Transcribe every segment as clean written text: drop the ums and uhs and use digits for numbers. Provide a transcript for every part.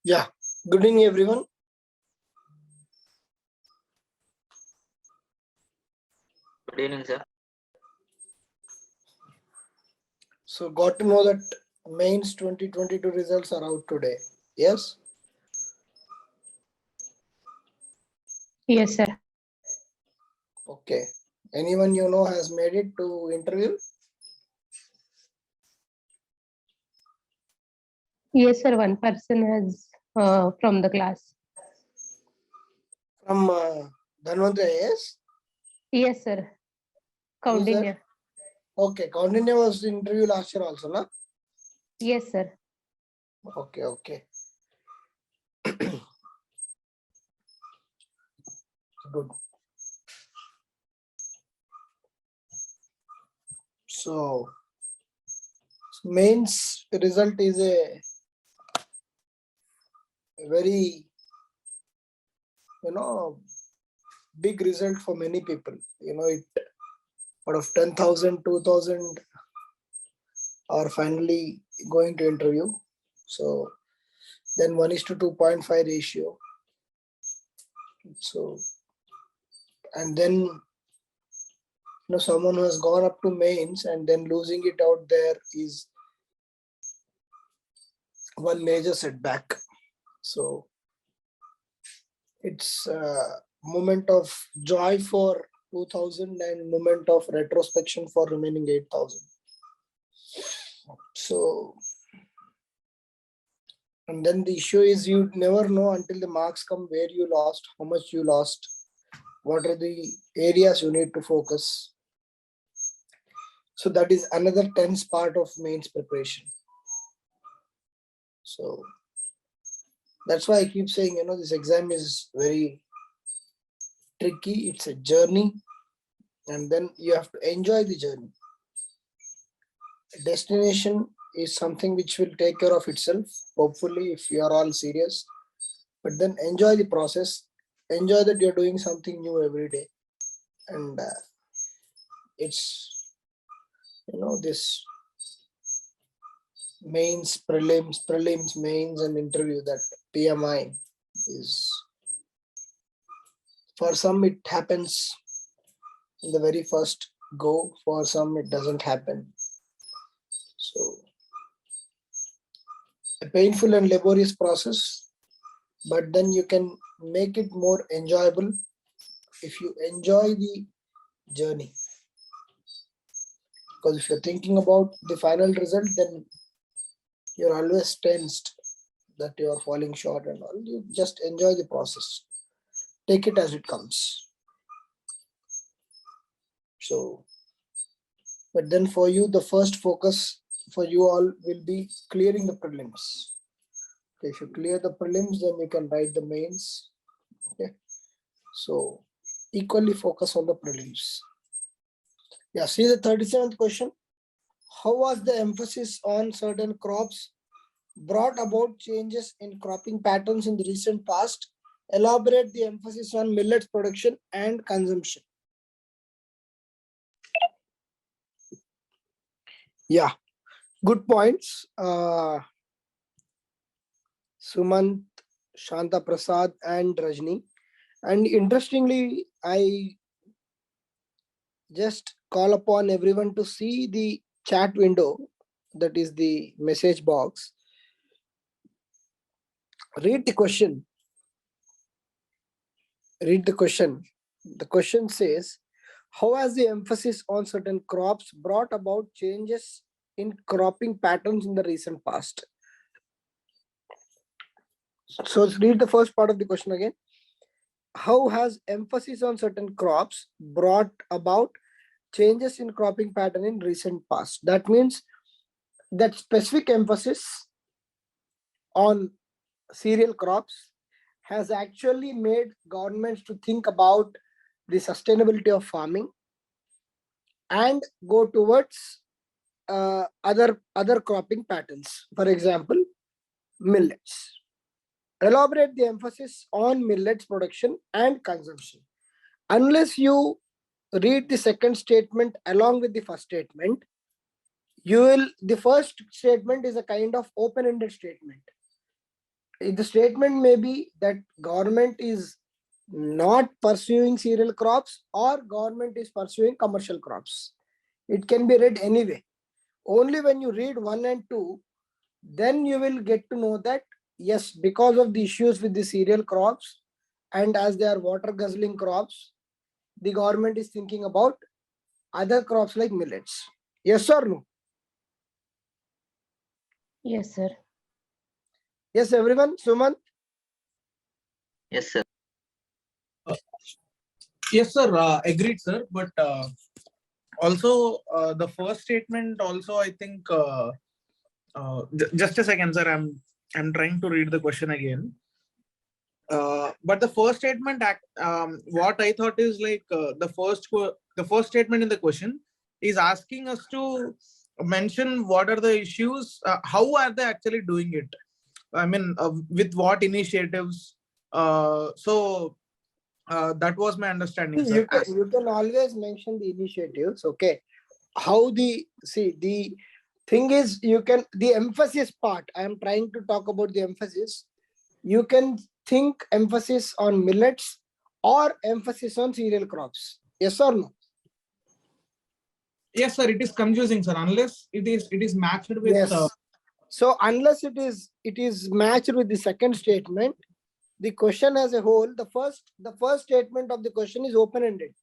Yeah, good evening, everyone. Good evening, sir. So, got to know that mains 2022 results are out today. Yes? Yes, sir. Okay. Anyone you know has made it to interview? Yes, sir. One person has from the class. From Dhanvantri IAS? Yes, sir. Who's that? Kaundinya. Okay, Kaundinya was the interview last year also, na? Yes, sir. Okay, okay. Good. So, mains result is a very, big result for many people. It out of 10,000, 2,000 are finally going to interview. So then 1:2.5 ratio. So, and then someone who has gone up to mains and then losing it out there is one major setback. So it's a moment of joy for 2,000 and moment of retrospection for remaining 8,000. So, and then the issue is you never know until the marks come where you lost, how much you lost, what are the areas you need to focus. So that is another tense part of mains preparation. So that's why I keep saying, this exam is very tricky. It's a journey, and then you have to enjoy the journey. Destination is something which will take care of itself, hopefully, if you are all serious. But then enjoy the process. Enjoy that you're doing something new every day. And it's, this mains, prelims, mains, and interview, that PMI is, for some it happens in the very first go, for some it doesn't happen. So a painful and laborious process, but then you can make it more enjoyable if you enjoy the journey. Because if you're thinking about the final result, then you're always tensed that you are falling short and all. You just enjoy the process. Take it as it comes. So, but then for you, the first focus for you all will be clearing the prelims. Okay, if you clear the prelims, then you can write the mains. Okay, so equally focus on the prelims. Yeah, see the 37th question. How was the emphasis on certain crops brought about changes in cropping patterns in the recent past? Elaborate the emphasis on millets production and consumption. Yeah, good points. Sumant, Shanta Prasad, and Rajni. And interestingly, I just call upon everyone to see the chat window, that is the message box. Read the question. Read the question. The question says, how has the emphasis on certain crops brought about changes in cropping patterns in the recent past? So let's read the first part of the question again. How has emphasis on certain crops brought about changes in cropping pattern in recent past? That means that specific emphasis on cereal crops has actually made governments to think about the sustainability of farming and go towards other cropping patterns. For example, millets. Elaborate the emphasis on millets production and consumption. Unless you read the second statement along with the first statement, the first statement is a kind of open-ended statement. The statement may be that government is not pursuing cereal crops or government is pursuing commercial crops. It can be read anyway. Only when you read 1 and 2, then you will get to know that yes, because of the issues with the cereal crops and as they are water guzzling crops, the government is thinking about other crops like millets. Yes or no? Yes, sir. Yes, everyone. Sumant? Yes, sir. Yes, sir. Agreed, sir. But also, the first statement also, I think. Just a second, sir. I'm trying to read the question again. But the first statement, what I thought is like the first statement in the question is asking us to mention what are the issues, how are they actually doing it. I mean, with what initiatives. That was my understanding, sir. You can always mention the initiatives. Okay. How the thing is, you can the emphasis part. I am trying to talk about the emphasis. You can think emphasis on millets or emphasis on cereal crops. Yes or no? Yes, sir. It is confusing, sir. Unless it is matched with. Yes. So unless it is matched with the second statement, the question as a whole, the first statement of the question is open-ended.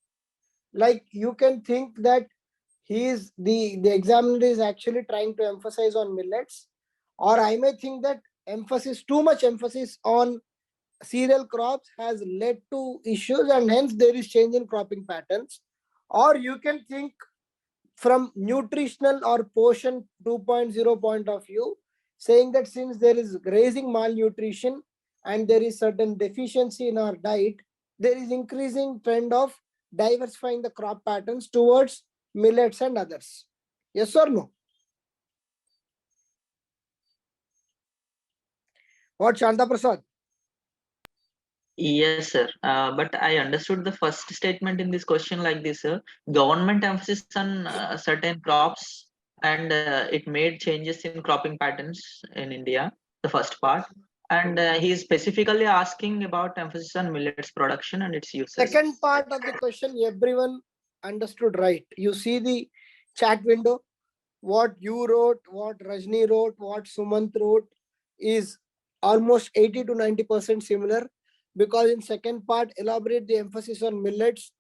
Like you can think that the examiner is actually trying to emphasize on millets, or I may think that too much emphasis on cereal crops has led to issues and hence there is change in cropping patterns. Or you can think from nutritional or portion 2.0 point of view, saying that since there is raising malnutrition and there is certain deficiency in our diet, there is increasing trend of diversifying the crop patterns towards millets and others. Yes or no? What, Shanta Prasad? Yes, sir. But I understood the first statement in this question like this, sir. Government emphasis on certain crops and it made changes in cropping patterns in India, the first part. And he is specifically asking about emphasis on millets production and its uses. Second part of the question, everyone understood right. You see the chat window, what you wrote, what Rajni wrote, what Sumant wrote is almost 80 to 90% similar, because in second part, elaborate the emphasis on millets,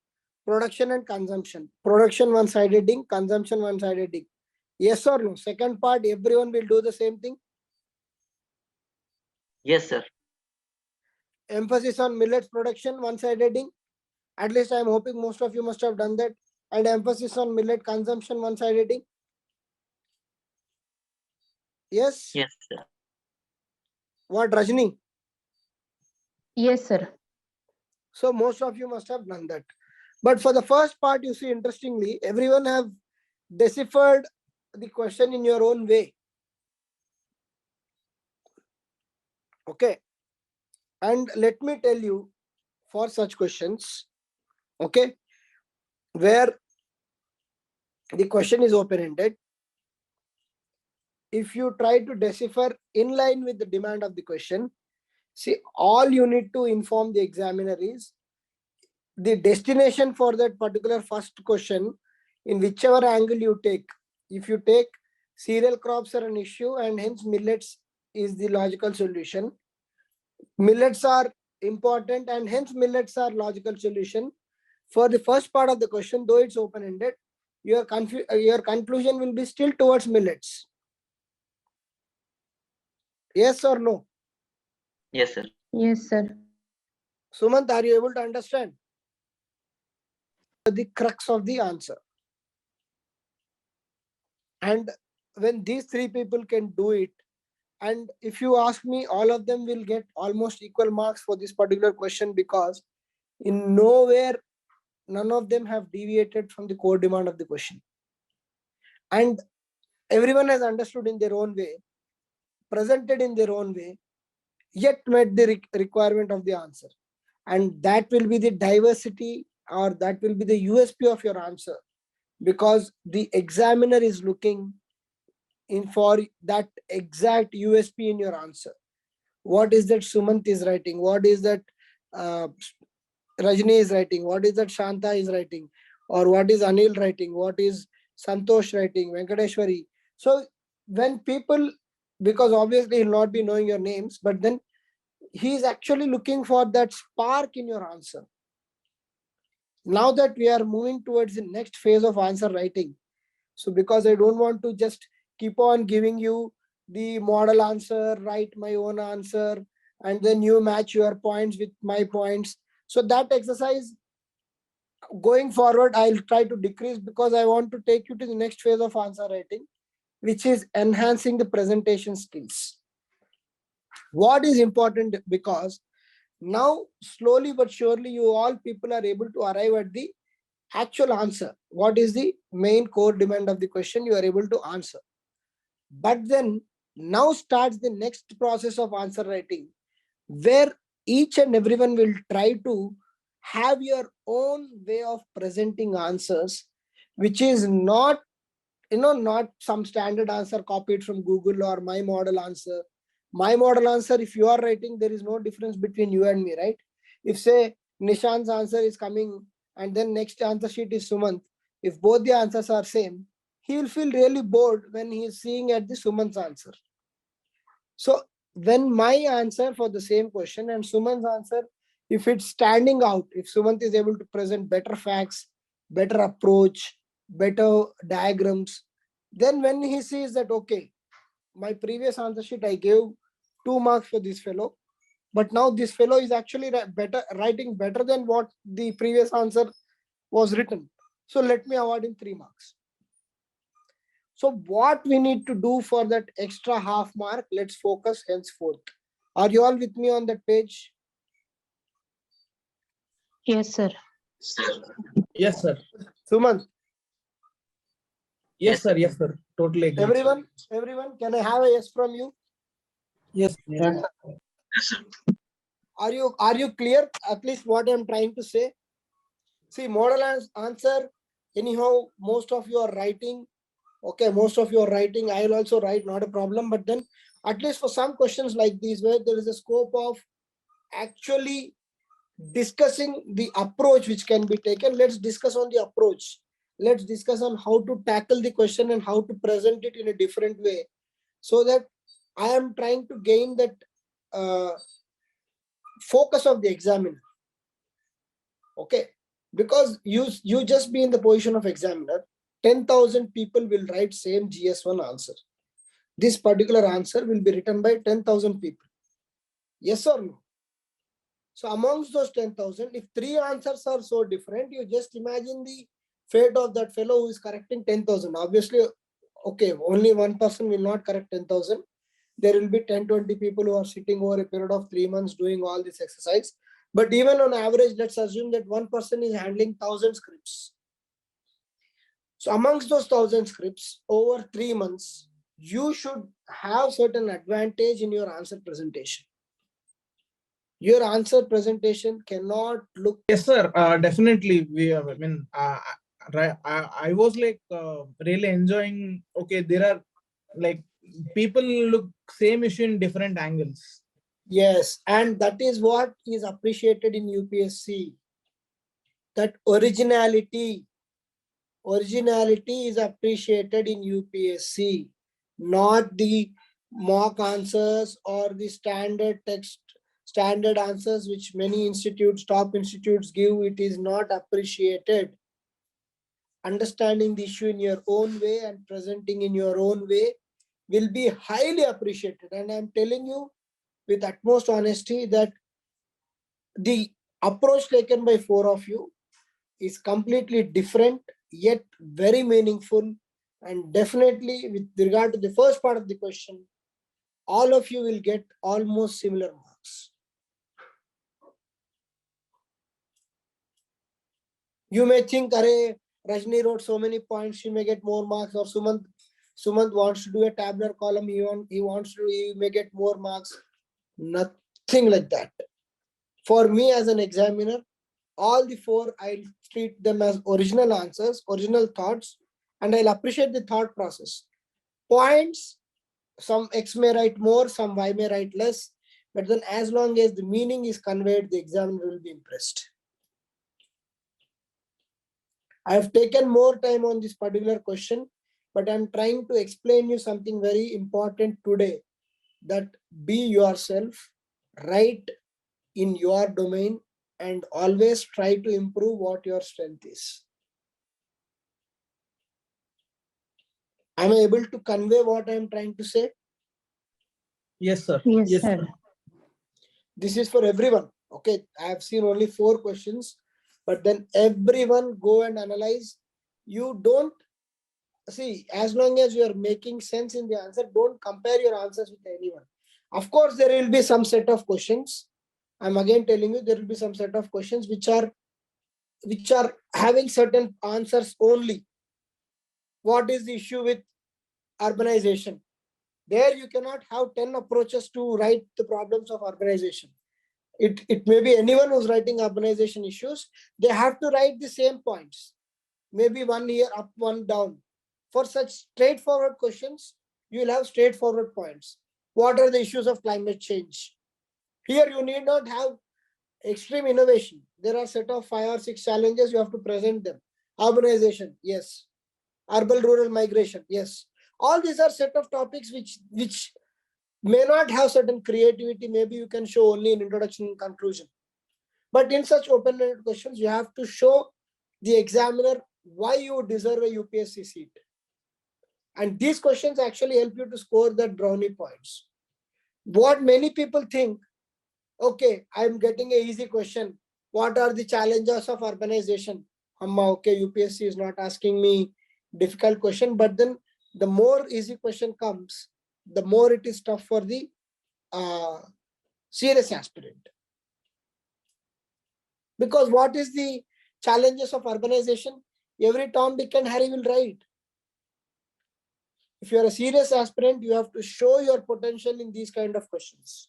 production and consumption. Production one-side heading, consumption one-side heading. Yes or no? Second part, everyone will do the same thing. Yes, sir. Emphasis on millets production, one-side heading. At least I'm hoping most of you must have done that. And emphasis on millet consumption, one-side heading. Yes? Yes, sir. What, Rajni? Yes, sir. So most of you must have done that. But for the first part, you see, interestingly, everyone have deciphered the question in your own way. Okay. And let me tell you, for such questions, okay, where the question is open-ended, if you try to decipher in line with the demand of the question, see, all you need to inform the examiner is the destination for that particular first question in whichever angle you take. If you take cereal crops are an issue and hence millets is the logical solution. Millets are important and hence millets are logical solution. For the first part of the question, though it's open-ended, your conclusion will be still towards millets. Yes or no? Yes, sir. Yes, sir. Sumant, are you able to understand the crux of the answer? And when these three people can do it, and if you ask me, all of them will get almost equal marks for this particular question, because in nowhere, none of them have deviated from the core demand of the question. And everyone has understood in their own way, presented in their own way, yet met the requirement of the answer. And that will be the diversity, or that will be the USP of your answer, because the examiner is looking in for that exact USP in your answer. what is that Sumant is writing, what is that uh, Rajni is writing, what is that Shanta is writing, or what is Anil writing, what is Santosh writing, Venkateshwari. So when people, because obviously he'll not be knowing your names, but then he is actually looking for that spark in your answer. Now that we are moving towards the next phase of answer writing, so because I don't want to just keep on giving you the model answer, write my own answer, and then you match your points with my points. So that exercise going forward, I'll try to decrease, because I want to take you to the next phase of answer writing, which is enhancing the presentation skills. What is important, because now slowly but surely you all people are able to arrive at the actual answer. What is the main core demand of the question? You are able to answer. But then now starts the next process of answer writing, where each and everyone will try to have your own way of presenting answers, which is not, not some standard answer copied from Google or my model answer. My model answer, if you are writing, there is no difference between you and me, right? If say Nishant's answer is coming and then next answer sheet is Sumant, if both the answers are same, he will feel really bored when he is seeing at the Sumant's answer. So when my answer for the same question and Sumant's answer, if it's standing out, if Sumant is able to present better facts, better approach, better diagrams, then when he sees that, okay, my previous answer sheet, I gave 2 marks for this fellow, but now this fellow is actually writing better than what the previous answer was written. So let me award him 3 marks. So what we need to do for that extra half mark, let's focus henceforth. Are you all with me on that page? Yes, sir. Yes, sir. Suman, Yes, sir. Yes, sir. Totally agree. everyone, can I have a yes from you? Yes. Yes. Are you clear? At least what I'm trying to say. See, model answer, anyhow, most of you are writing. Okay, most of you are writing. I'll also write, not a problem. But then at least for some questions like these, where there is a scope of actually discussing the approach which can be taken, let's discuss on the approach. Let's discuss on how to tackle the question and how to present it in a different way, so that I am trying to gain that focus of the examiner. Okay, because you just be in the position of examiner, 10,000 people will write same GS1 answer. This particular answer will be written by 10,000 people. Yes or no? So amongst those 10,000, if 3 answers are so different, you just imagine the fate of that fellow who is correcting 10,000. Obviously, okay, only one person will not correct 10,000. There will be 10-20 people who are sitting over a period of 3 months doing all this exercise. But even on average, let's assume that one person is handling 1,000 scripts. So amongst those 1,000 scripts over 3 months, you should have certain advantage in your answer presentation. Your answer presentation cannot look. Yes, sir. Definitely. I was like really enjoying. Okay, there are like people look same issue in different angles. Yes, and that is what is appreciated in UPSC. That originality is appreciated in UPSC, not the mock answers or the standard text, standard answers which many institutes, top institutes give. It is not appreciated. Understanding the issue in your own way and presenting in your own way will be highly appreciated. And I'm telling you with utmost honesty that the approach taken by 4 of you is completely different, yet very meaningful. And definitely with regard to the first part of the question, all of you will get almost similar marks. You may think, Arey, Rajni wrote so many points, she may get more marks, or Sumant wants to do a tabular column, he may get more marks. Nothing like that. For me as an examiner, all the 4, I'll treat them as original answers, original thoughts, and I'll appreciate the thought process. Points, some X may write more, some Y may write less. but then as long as the meaning is conveyed, the examiner will be impressed. I have taken more time on this particular question, but I'm trying to explain you something very important today, that be yourself, write in your domain, and always try to improve what your strength is. Am I able to convey what I'm trying to say? Yes, sir. Yes, sir. This is for everyone. Okay, I have seen only 4 questions, but then everyone go and analyze. You don't see, as long as you are making sense in the answer, don't compare your answers with anyone. Of course, there will be some set of questions. I'm again telling you, there will be some set of questions which are having certain answers only. What is the issue with urbanization? There you cannot have 10 approaches to write the problems of urbanization. It may be anyone who's writing urbanization issues, they have to write the same points. Maybe one here up, one down. For such straightforward questions, you will have straightforward points. What are the issues of climate change? Here you need not have extreme innovation. There are a set of 5 or 6 challenges, you have to present them. Urbanization, yes. Urban rural migration, yes. All these are set of topics which may not have certain creativity. Maybe you can show only in introduction and conclusion. But in such open-ended questions, you have to show the examiner why you deserve a UPSC seat. And these questions actually help you to score that brownie points. What many people think, okay, I'm getting an easy question. What are the challenges of urbanization? Okay, UPSC is not asking me difficult question, but then the more easy question comes, the more it is tough for the serious aspirant. Because what is the challenges of urbanization? Every Tom, Dick and Harry will write. If you are a serious aspirant, you have to show your potential in these kind of questions.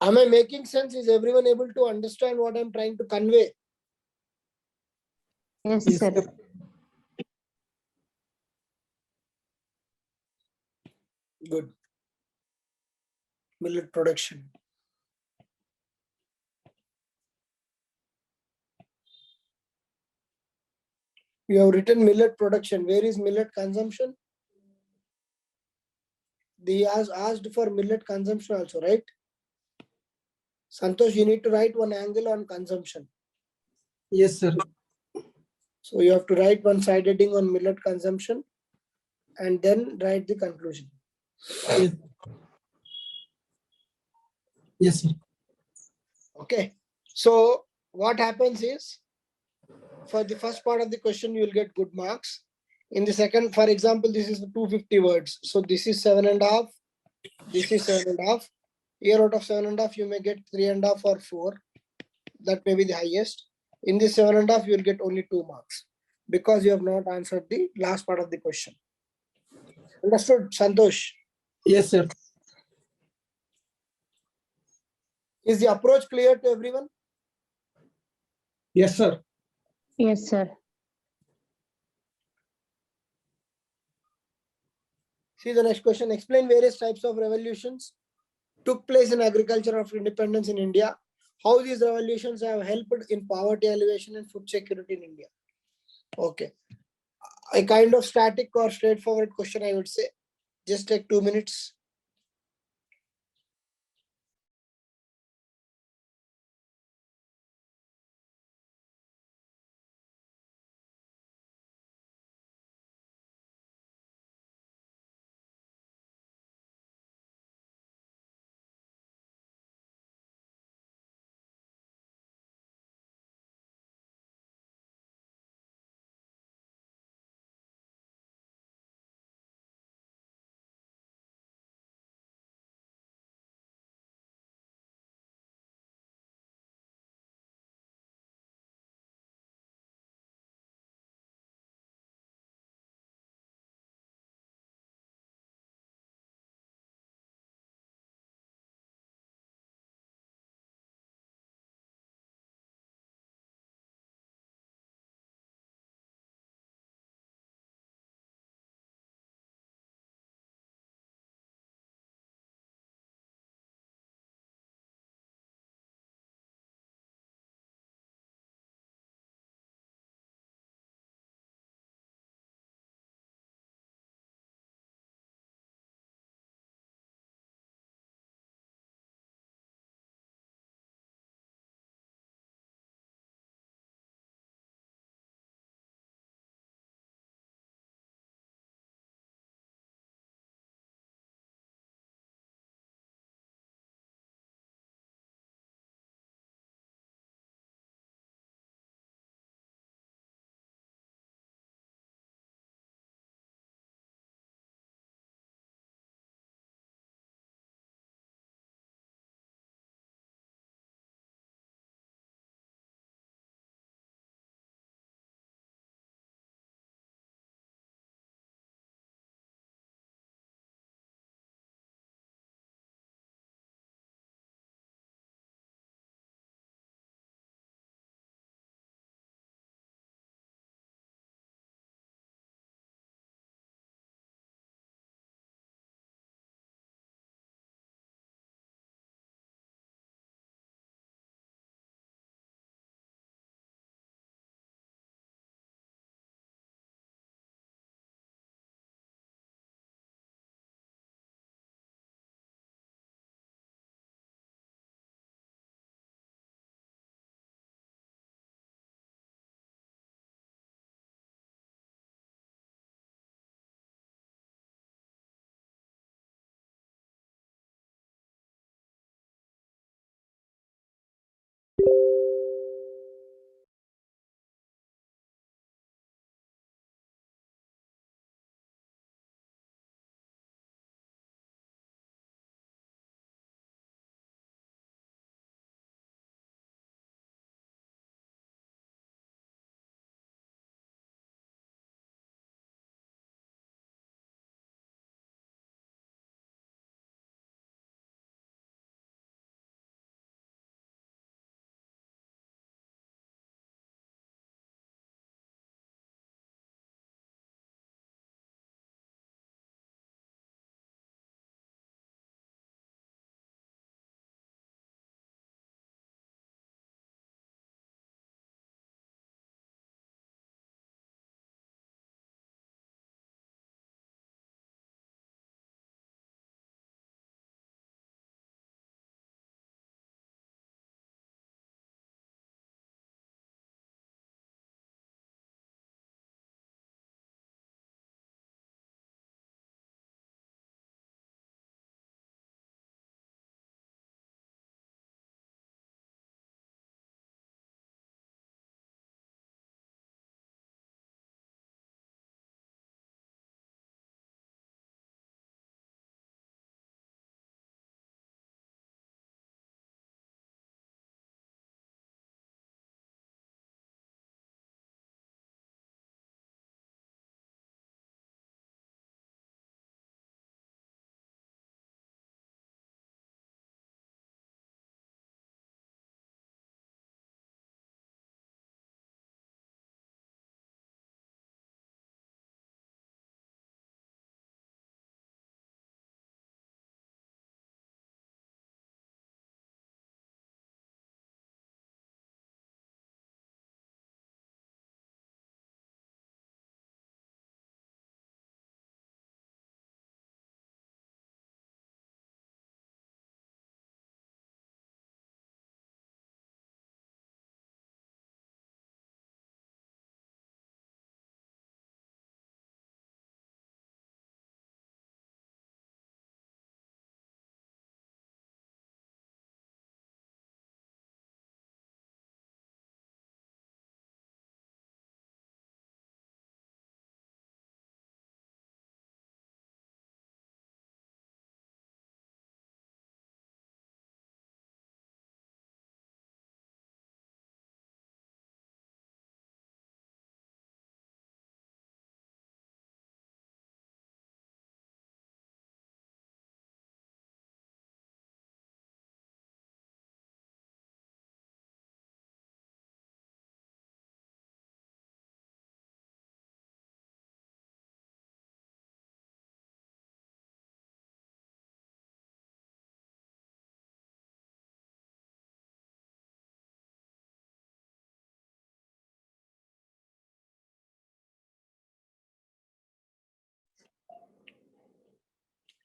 Am I making sense? Is everyone able to understand what I'm trying to convey? Yes, Yes, sir. Good. Millet production. You have written millet production. Where is millet consumption? They has asked for millet consumption also, right? Santosh, you need to write one angle on consumption. Yes, sir. So you have to write one side heading on millet consumption and then write the conclusion. Yes. Yes, sir. Okay. So what happens is, for the first part of the question, you will get good marks. In the second, for example, this is the 250 words. So this is 7.5. This is 7.5. Here out of 7.5, you may get 3.5 or 4. That may be the highest. In this 7.5, you will get only 2 marks because you have not answered the last part of the question. Understood, Santosh? Yes, sir. Is the approach clear to everyone? Yes, sir. Yes, sir. See the next question. Explain various types of revolutions took place in agriculture after independence in India. How these revolutions have helped in poverty alleviation and food security in India. Okay. A kind of static or straightforward question, I would say. Just take 2 minutes.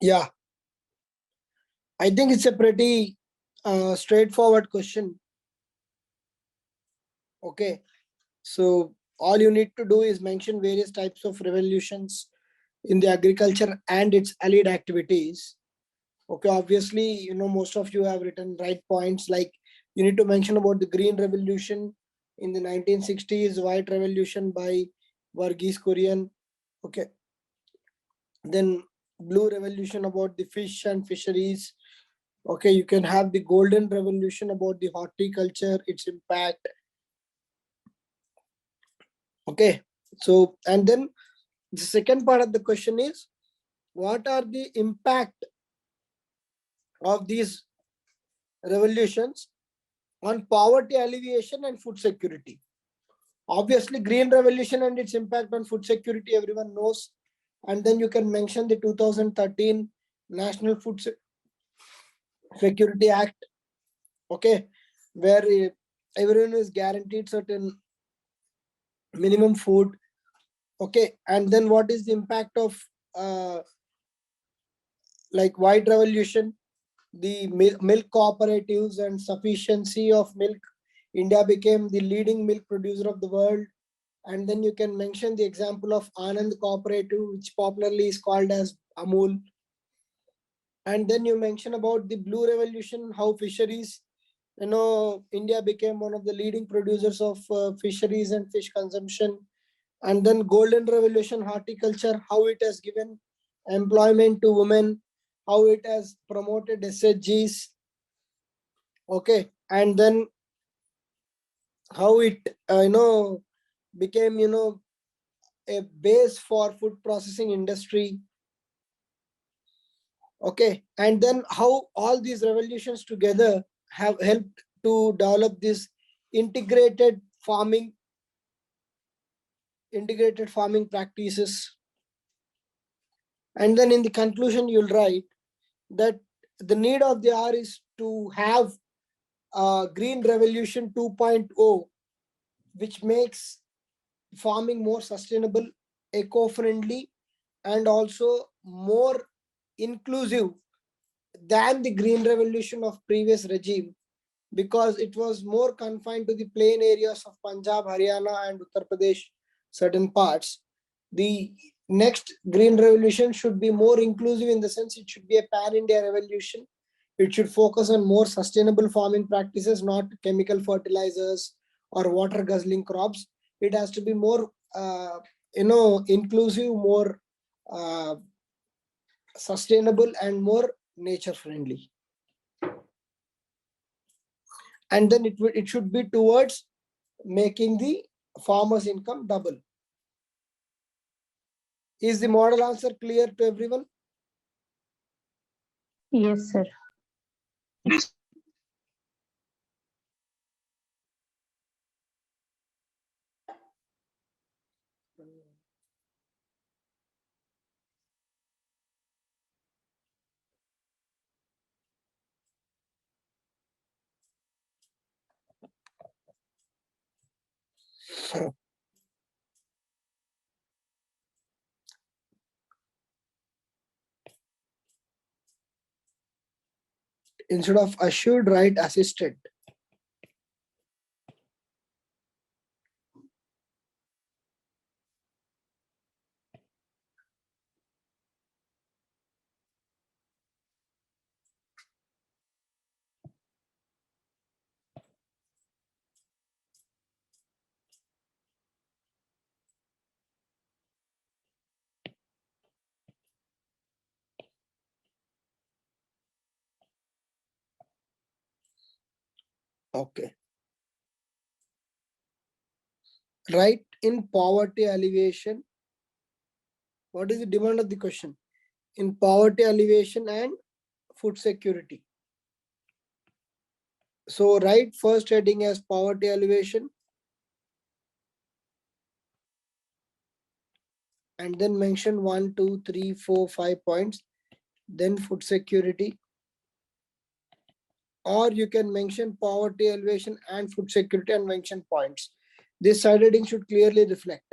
Yeah, I think it's a pretty straightforward question. Okay, so all you need to do is mention various types of revolutions in the agriculture and its allied activities. Okay, obviously, most of you have written right points, like you need to mention about the Green Revolution in the 1960s, White Revolution by Varghese Kurian. Okay, then Blue Revolution about the fish and fisheries. Okay, you can have the Golden Revolution about the horticulture, its impact. Okay, so and then the second part of the question is, what are the impact of these revolutions on poverty alleviation and food security? Obviously, Green Revolution and its impact on food security, everyone knows. And then you can mention the 2013 National Food Security Act, okay, where everyone is guaranteed certain minimum food. Okay, and then what is the impact of like White Revolution, the milk cooperatives and sufficiency of milk. India became the leading milk producer of the world. And then you can mention the example of Anand Cooperative, which popularly is called as Amul. And then you mention about the Blue Revolution, how fisheries, India became one of the leading producers of fisheries and fish consumption. And then Golden Revolution, horticulture, how it has given employment to women, how it has promoted SHGs. Okay, and then how it became a base for food processing industry. Okay, and then how all these revolutions together have helped to develop this integrated farming practices. And then in the conclusion you'll write that the need of the hour is to have Green Revolution 2.0, which makes farming more sustainable, eco-friendly, and also more inclusive than the Green Revolution of previous regime, because it was more confined to the plain areas of Punjab, Haryana, and Uttar Pradesh, certain parts. The next Green Revolution should be more inclusive, in the sense it should be a pan-India revolution. It should focus on more sustainable farming practices, not chemical fertilizers or water guzzling crops. It has to be more, inclusive, more sustainable, and more nature friendly. And then it should be towards making the farmers' income double. Is the model answer clear to everyone? Yes, sir. Instead of assured, write assisted. Okay. Write in poverty alleviation. What is the demand of the question? In poverty alleviation and food security. So write first heading as poverty alleviation, and then mention 1, 2, 3, 4, 5 points. Then food security. Or you can mention poverty alleviation and food security and mention points. This side heading should clearly reflect.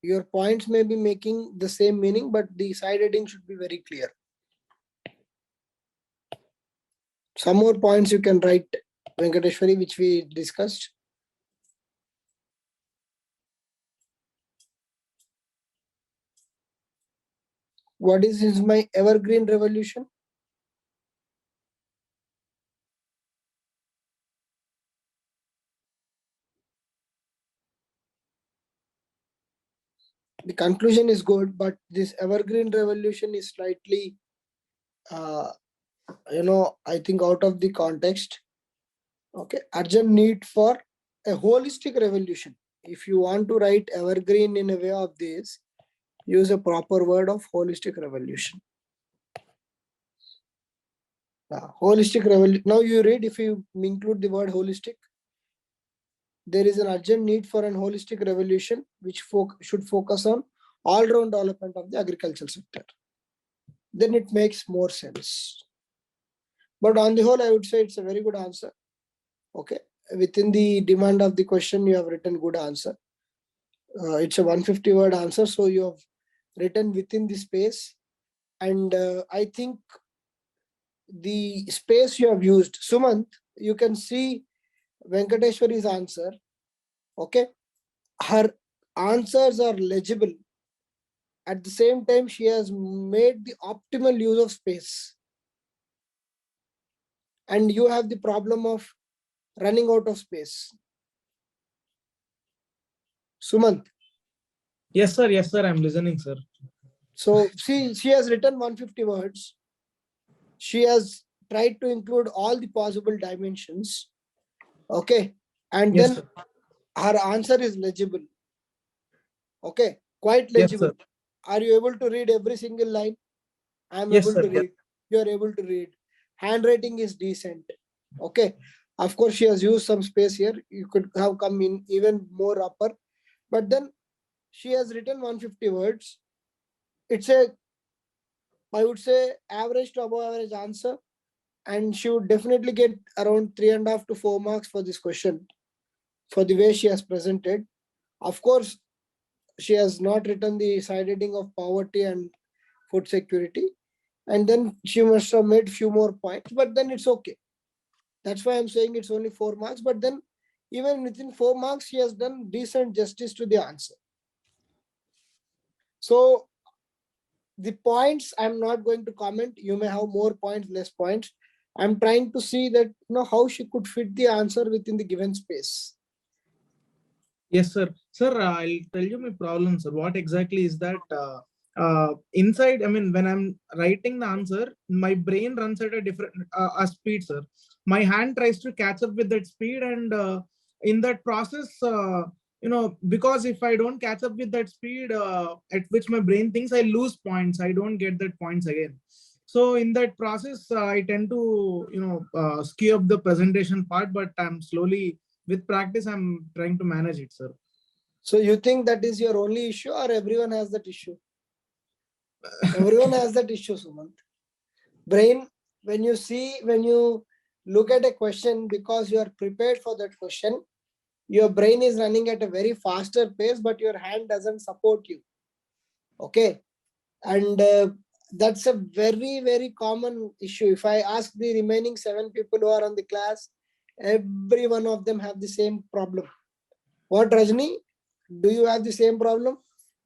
Your points may be making the same meaning, but the side heading should be very clear. Some more points you can write, Venkateshwari, which we discussed. What is my evergreen revolution? The conclusion is good, but this evergreen revolution is slightly, I think out of the context. Okay, urgent need for a holistic revolution. If you want to write evergreen in a way of this, use a proper word of holistic revolution. Holistic revolution. Now you read, if you include the word holistic, there is an urgent need for an holistic revolution which should focus on all-round development of the agricultural sector. Then it makes more sense. But on the whole, I would say it's a very good answer. Okay, within the demand of the question, you have written good answer. It's a 150 word answer, so you have written within the space. And I think the space you have used, Sumant, you can see Venkateshwari's answer. Okay, her answers are legible. At the same time, she has made the optimal use of space. And you have the problem of running out of space. Sumant. Yes, sir. Yes, sir. I'm listening, sir. So she has written 150 words. She has tried to include all the possible dimensions. Okay. And Yes, then sir. her answer is legible. Okay. Quite legible. Yes, sir. Are you able to read every single line? I am Yes, able sir. to read. You are able to read. Handwriting is decent. Okay. Of course, she has used some space here. You could have come in even more upper. But then she has written 150 words. It's a, I would say, average to above average answer. And she would definitely get around 3.5 to 4 marks for this question for the way she has presented. Of course, she has not written the side heading of poverty and food security. And then she must have made few more points, but then it's okay. That's why I'm saying it's only 4 marks. But then even within 4 marks, she has done decent justice to the answer. So the points I'm not going to comment. You may have more points, less points. I'm trying to see that how she could fit the answer within the given space. Yes, sir. Sir, I'll tell you my problem, sir. What exactly is that? Inside, I mean, when I'm writing the answer, my brain runs at a different speed, sir. My hand tries to catch up with that speed, and in that process, because if I don't catch up with that speed at which my brain thinks, I lose points. I don't get that points again. So in that process, I tend to, skew up the presentation part, but I'm slowly, with practice, I'm trying to manage it, sir. So you think that is your only issue, or everyone has that issue? Everyone has that issue, Sumant. Brain, when you look at a question, because you are prepared for that question, your brain is running at a very faster pace, but your hand doesn't support you. Okay. And that's a very, very common issue. If I ask the remaining 7 people who are on the class, every one of them have the same problem. What, Rajni? Do you have the same problem?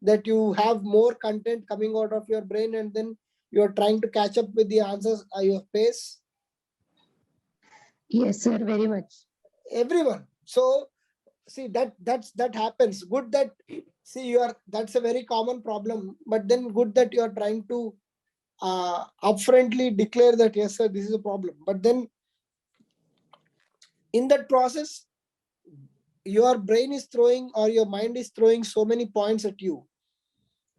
That you have more content coming out of your brain and then you're trying to catch up with the answers at your pace? Yes, sir, very much. Everyone. So see, that happens. Good that, see, that's a very common problem, but then good that you are trying to upfrontly declare that, yes, sir, this is a problem. But then in that process, your brain is throwing, or your mind is throwing so many points at you.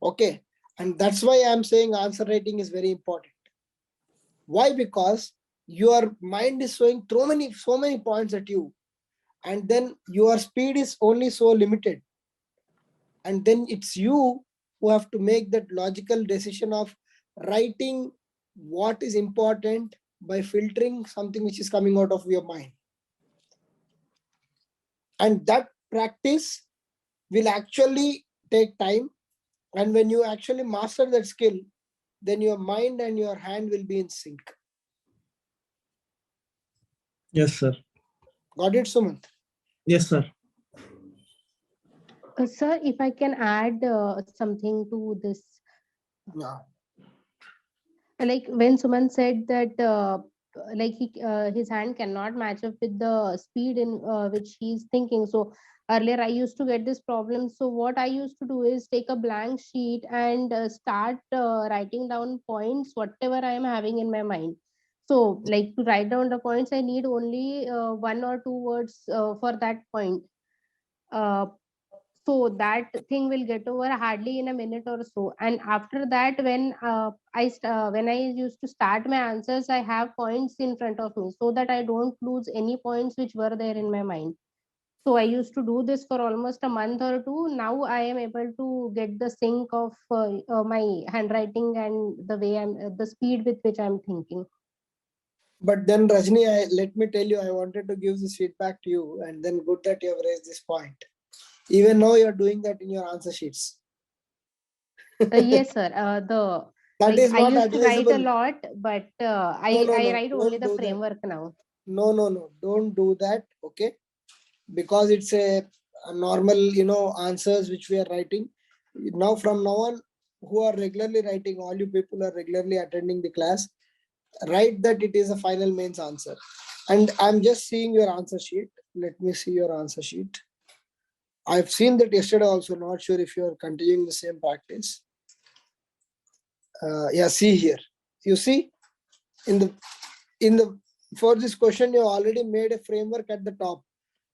Okay. And that's why I'm saying answer writing is very important. Why? Because your mind is throwing so many points at you, and then your speed is only so limited. And then it's you who have to make that logical decision of writing what is important by filtering something which is coming out of your mind. And that practice will actually take time. And when you actually master that skill, then your mind and your hand will be in sync. Yes, sir. Got it, Sumant? Yes, sir. Sir, if I can add something to this, Yeah. like when Suman said that his hand cannot match up with the speed in which he's thinking. So earlier I used to get this problem. So what I used to do is take a blank sheet and start writing down points, whatever I am having in my mind. So like to write down the points, I need only one or two words for that point. Uh, so that thing will get over hardly in a minute or so. And after that, when when I used to start my answers, I have points in front of me so that I don't lose any points which were there in my mind. So I used to do this for almost a month or two. Now I am able to get the sync of my handwriting and the way I'm the speed with which I'm thinking. But then Rajni, let me tell you, I wanted to give this feedback to you, and then good that you have raised this point. Even now you're doing that in your answer sheets. Yes, sir. That is I not used to write a advisable. lot, but I write only Don't the do that. framework now. No, don't do that. Okay, because it's a normal, answers which we are writing. Now from now on, who are regularly writing, all you people are regularly attending the class, write that it is a final mains answer. And I'm just seeing your answer sheet. Let me see your answer sheet. I've seen that yesterday also, not sure if you are continuing the same practice. Yeah, see here. You see, in the for this question, you already made a framework at the top.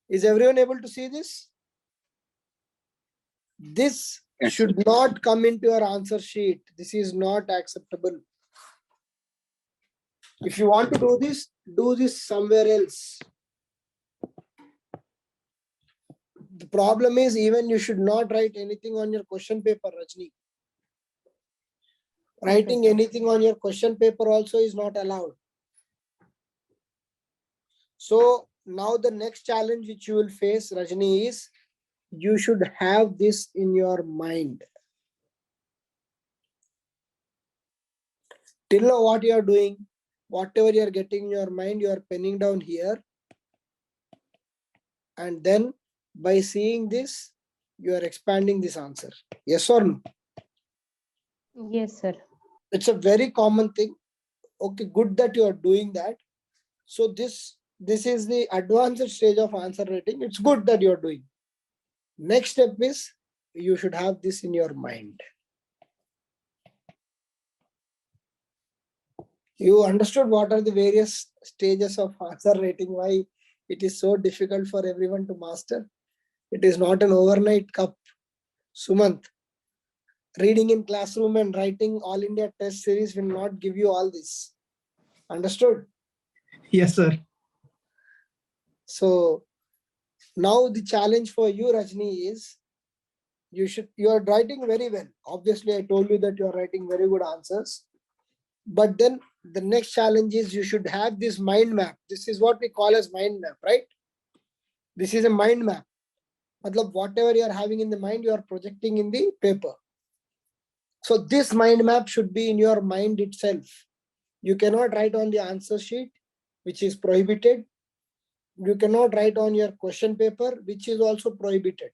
Is everyone able to see this? This should not come into your answer sheet. This is not acceptable. If you want to do this somewhere else. The problem is, even you should not write anything on your question paper, Rajni. Writing anything on your question paper also is not allowed. So now the next challenge which you will face, Rajni, is you should have this in your mind. Till now what you are doing, whatever you are getting in your mind, you are penning down here. And then by seeing this, you are expanding this answer. Yes or no? Yes, sir. It's a very common thing. Okay, good that you are doing that. So this is the advanced stage of answer writing. It's good that you are doing. Next step is you should have this in your mind. You understood what are the various stages of answer writing, why it is so difficult for everyone to master. It is not an overnight cup. Sumant, reading in classroom and writing all India test series will not give you all this. Understood? Yes, sir. So now the challenge for you, Rajni, is you are writing very well. Obviously, I told you that you are writing very good answers. But then the next challenge is you should have this mind map. This is what we call as mind map, right? This is a mind map. Matlab, whatever you are having in the mind, you are projecting in the paper. So this mind map should be in your mind itself. You cannot write on the answer sheet, which is prohibited. You cannot write on your question paper, which is also prohibited.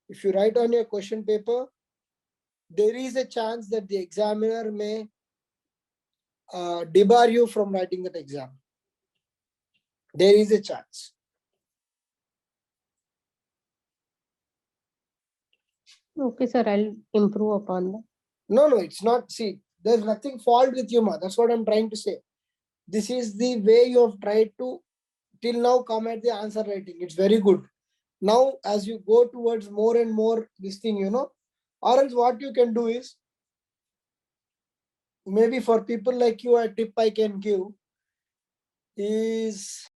If you write on your question paper, there is a chance that the examiner may debar you from writing that exam. There is a chance. Okay, sir. I'll improve upon that. No, it's not. See, there's nothing fault with you, ma. That's what I'm trying to say. This is the way you have tried to till now come at the answer writing. It's very good. Now, as you go towards more and more this thing, or else what you can do is, maybe for people like you, a tip I can give is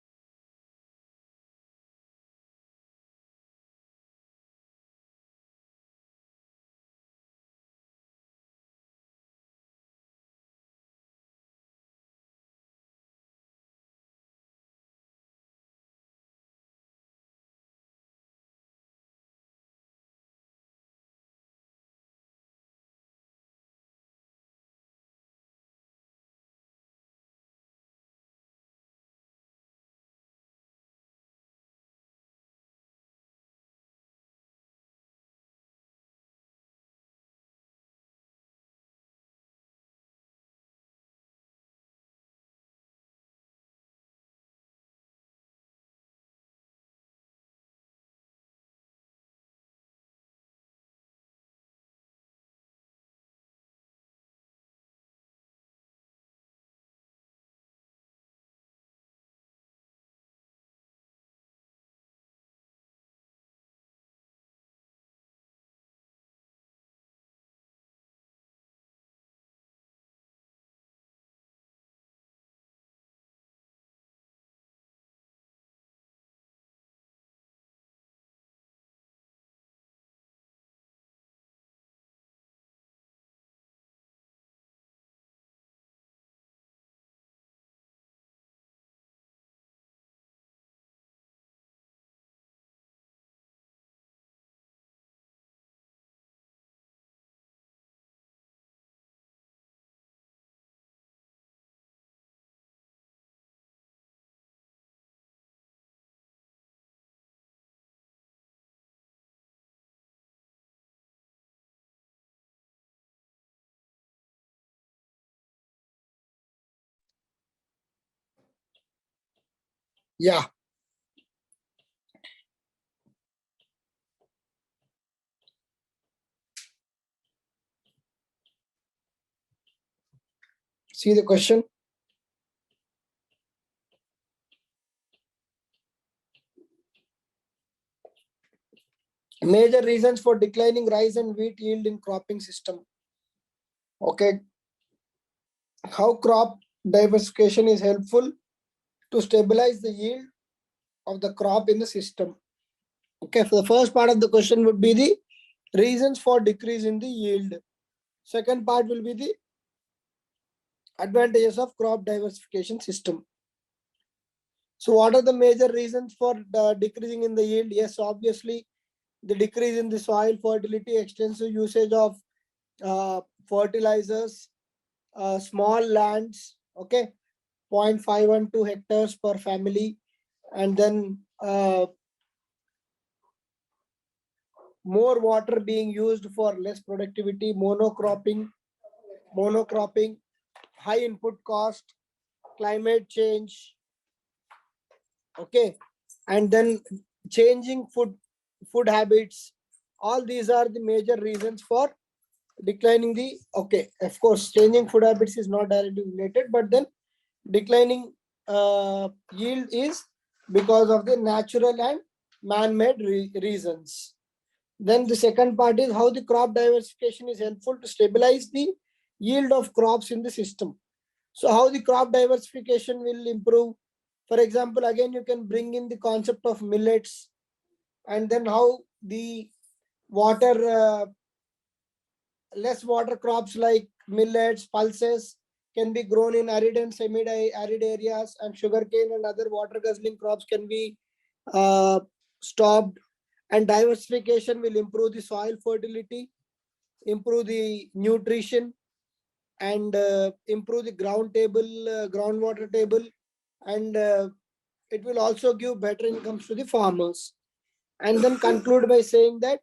Yeah. See the question. Major reasons for declining rice and wheat yield in cropping system. Okay. How crop diversification is helpful to stabilize the yield of the crop in the system. Okay, so the first part of the question would be the reasons for decrease in the yield. Second part will be the advantages of crop diversification system. So what are the major reasons for the decreasing in the yield? Yes, obviously the decrease in the soil fertility, extensive usage of fertilizers, small lands, okay, 0.512 hectares per family, and then more water being used for less productivity, monocropping, high input cost, climate change, okay, and then changing food habits. All these are the major reasons for declining the, okay, of course changing food habits is not directly related, but then declining yield is because of the natural and man-made reasons. Then the second part is how the crop diversification is helpful to stabilize the yield of crops in the system. So how the crop diversification will improve? For example, again, you can bring in the concept of millets, and then how the less water crops like millets, pulses can be grown in arid and semi-arid areas, and sugarcane and other water guzzling crops can be stopped. And diversification will improve the soil fertility, improve the nutrition, and improve the groundwater table, and it will also give better incomes to the farmers. And then conclude by saying that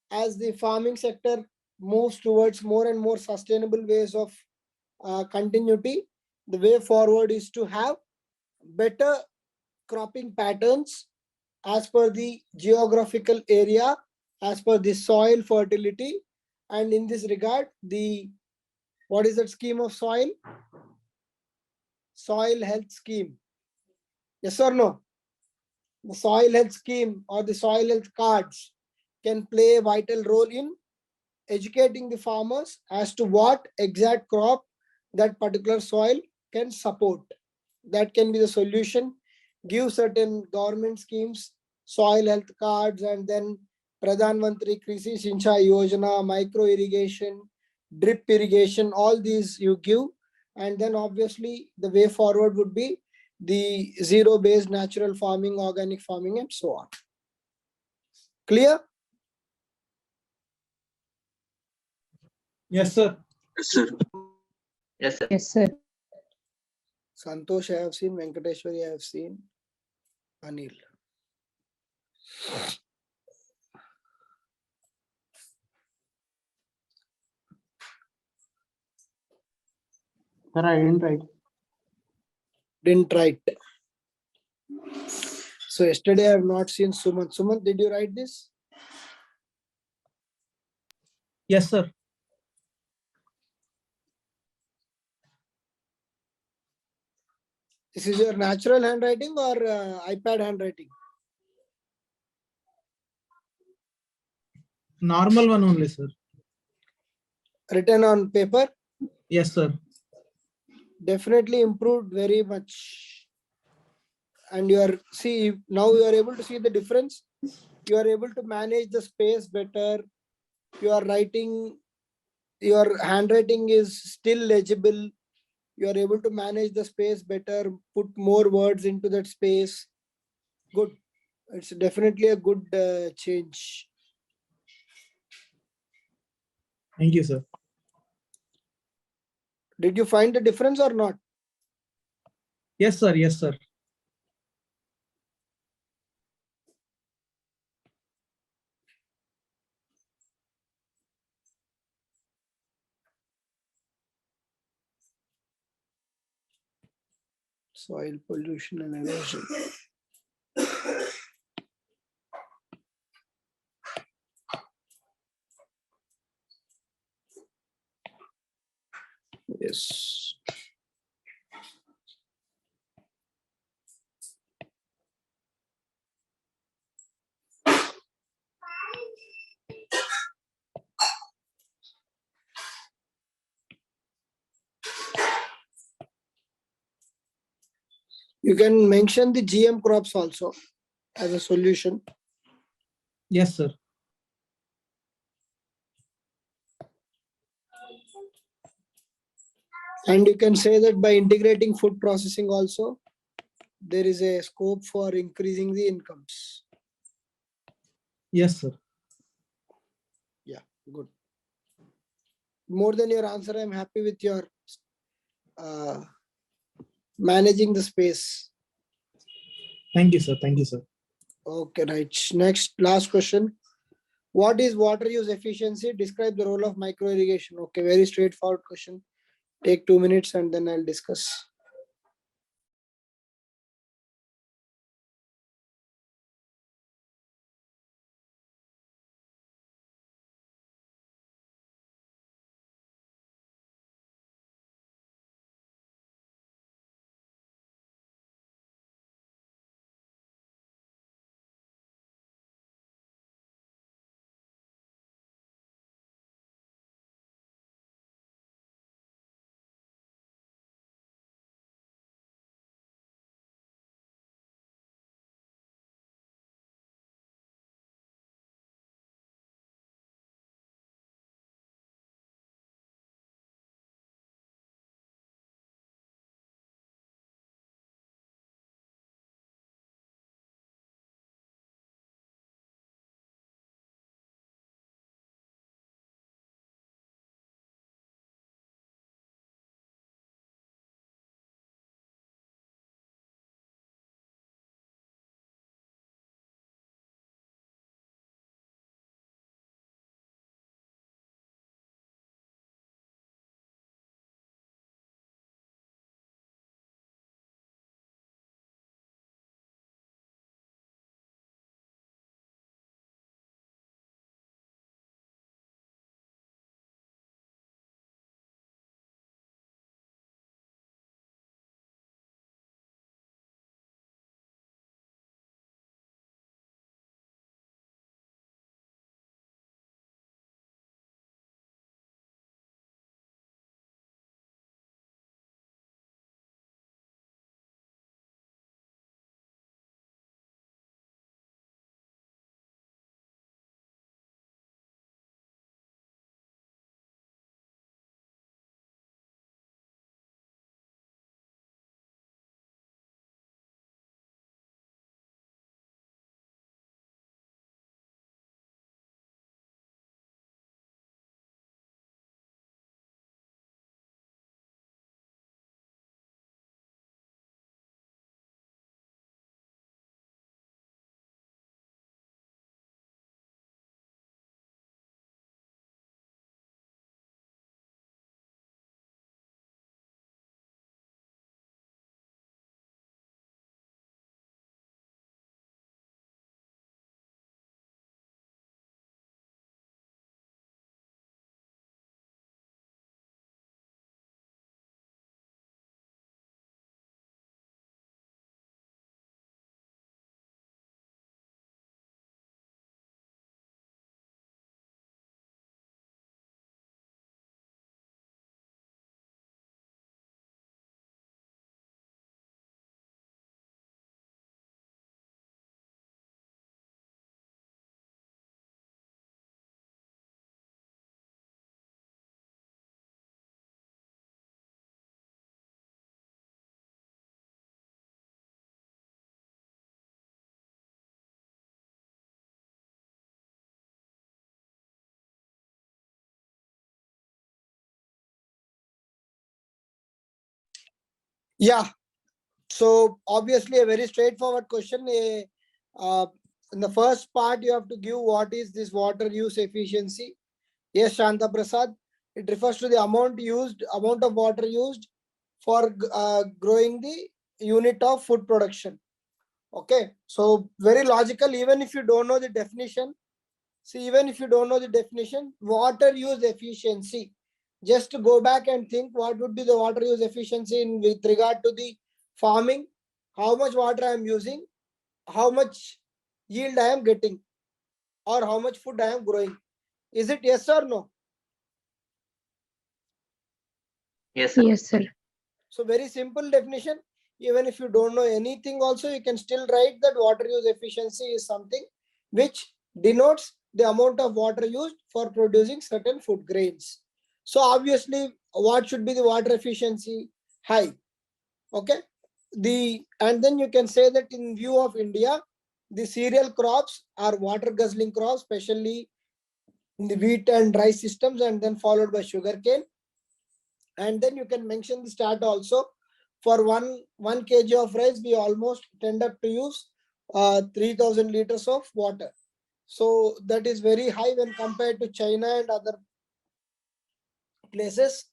as the farming sector moves towards more and more sustainable ways of continuity, the way forward is to have better cropping patterns as per the geographical area, as per the soil fertility, and in this regard, the what is that scheme of soil? Soil health scheme. Yes or no? The soil health scheme or the soil health cards can play a vital role in educating the farmers as to what exact crop that particular soil can support. That can be the solution. Give certain government schemes, soil health cards, and then Pradhan Mantri Krishi Sinchai Yojana, micro irrigation, drip irrigation, all these you give. And then obviously the way forward would be the zero-based natural farming, organic farming, and so on. Clear? Yes, sir. Yes, sir. Yes, sir. Santosh I have seen, Venkateshwari I have seen, Anil. Sir, I didn't write. Didn't write. So yesterday I have not seen Sumant. Sumant, did you write this? Yes, sir. This is your natural handwriting or iPad handwriting? Normal one only, sir. Written on paper? Yes, sir. Definitely improved very much. And you are, see, now you are able to see the difference. You are able to manage the space better. You are writing, your handwriting is still legible. You are able to manage the space better, put more words into that space. Good. It's definitely a good change. Thank you, sir. Did you find the difference or not? Yes, sir. Yes, sir. Soil pollution and erosion. You can mention the GM crops also as a solution. Yes, sir. And you can say that by integrating food processing also, there is a scope for increasing the incomes. Yes, sir. Yeah, good. More than your answer, I'm happy with your managing the space. Thank you, sir. Thank you, sir. Okay, right. Next, last question. What is water use efficiency? Describe the role of micro irrigation. Okay, very straightforward question. Take 2 minutes and then I'll discuss. Yeah. So obviously a very straightforward question. In the first part, you have to give what is this water use efficiency. Yes, Shanta Prasad. It refers to the amount of water used for growing the unit of food production. Okay. So very logical. Even if you don't know the definition, water use efficiency. Just to go back and think what would be the water use efficiency with regard to the farming, how much water I am using, how much yield I am getting, or how much food I am growing. Is it yes or no? Yes, sir. Yes, sir. So very simple definition. Even if you don't know anything also, you can still write that water use efficiency is something which denotes the amount of water used for producing certain food grains. So obviously, what should be the water efficiency? High. Okay. And then you can say that in view of India, the cereal crops are water guzzling crops, especially in the wheat and rice systems, and then followed by sugarcane. And then you can mention the stat also. For one kg of rice, we almost tend up to use 3,000 liters of water. So that is very high when compared to China and other places.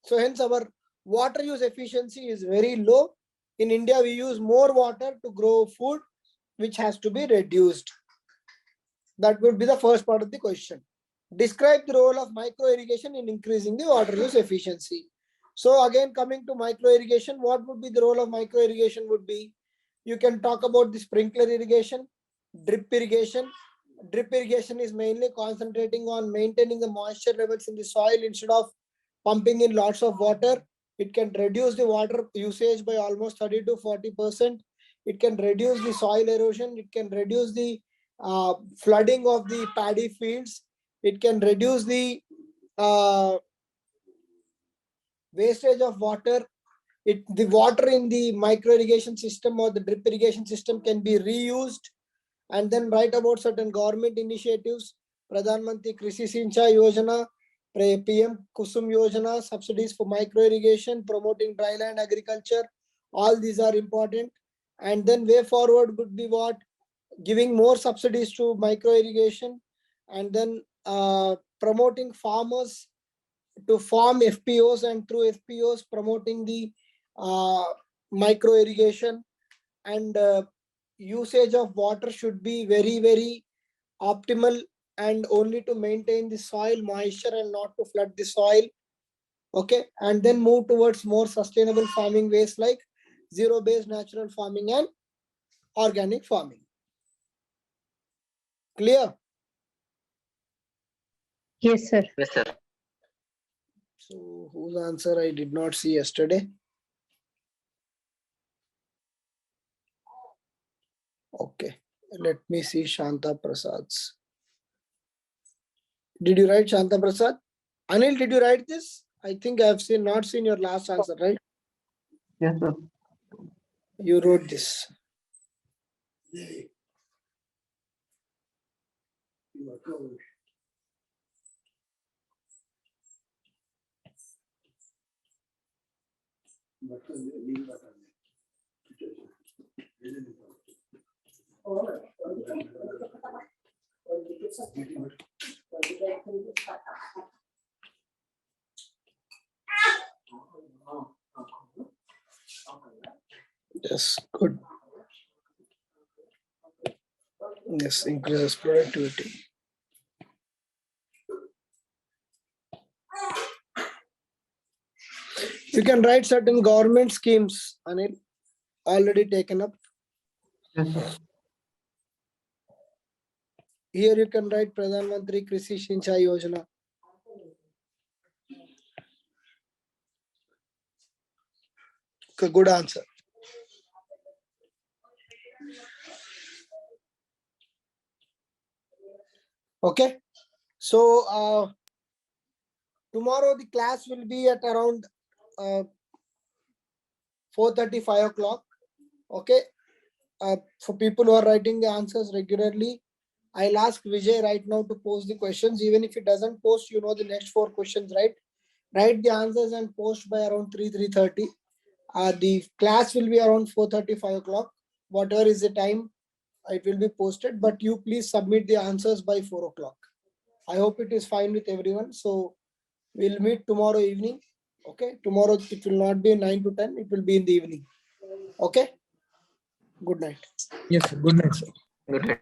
So hence our water use efficiency is very low. In India, we use more water to grow food, which has to be reduced. That would be the first part of the question. Describe the role of micro irrigation in increasing the water use efficiency. So again, coming to micro irrigation, what would be the role of micro irrigation would be? You can talk about the sprinkler irrigation, drip irrigation. Drip irrigation is mainly concentrating on maintaining the moisture levels in the soil instead of pumping in lots of water. It can reduce the water usage by almost 30 to 40%. It can reduce the soil erosion. It can reduce the flooding of the paddy fields. It can reduce the wastage of water. The water in the micro irrigation system or the drip irrigation system can be reused. And then write about certain government initiatives, Pradhan Mantri Krishi Sinchai Yojana, PM Kusum Yojana, subsidies for micro irrigation, promoting dryland agriculture. All these are important. And then way forward would be what? Giving more subsidies to micro irrigation, and then promoting farmers to form FPOs, and through FPOs promoting the micro irrigation. And usage of water should be very, very optimal, and only to maintain the soil moisture and not to flood the soil. Okay. And then move towards more sustainable farming ways like zero-based natural farming and organic farming. Clear? Yes, sir. Yes, sir. So whose answer I did not see yesterday? Okay, let me see Shanta Prasad's. Did you write Shanta Prasad? Anil, did you write this? I think I have not seen your last answer, right? Yes, sir. You wrote this. Yes, good. Yes, increases productivity. You can write certain government schemes, Anil, already taken up. Yes, sir. Here you can write Pradhan Mantri Krishi Sinchai Yojana. Okay, good answer. Okay, so tomorrow the class will be at around 4:30, 5 o'clock. Okay, for people who are writing the answers regularly, I'll ask Vijay right now to post the questions. Even if he doesn't post, you know the next 4 questions, right? Write the answers and post by around 3:30. The class will be around 4:30, 5 o'clock. Whatever is the time, it will be posted. But you please submit the answers by 4 o'clock. I hope it is fine with everyone. So we'll meet tomorrow evening. Okay, tomorrow it will not be 9 to 10. It will be in the evening. Okay. Good night. Yes, sir. Good night, sir. Good.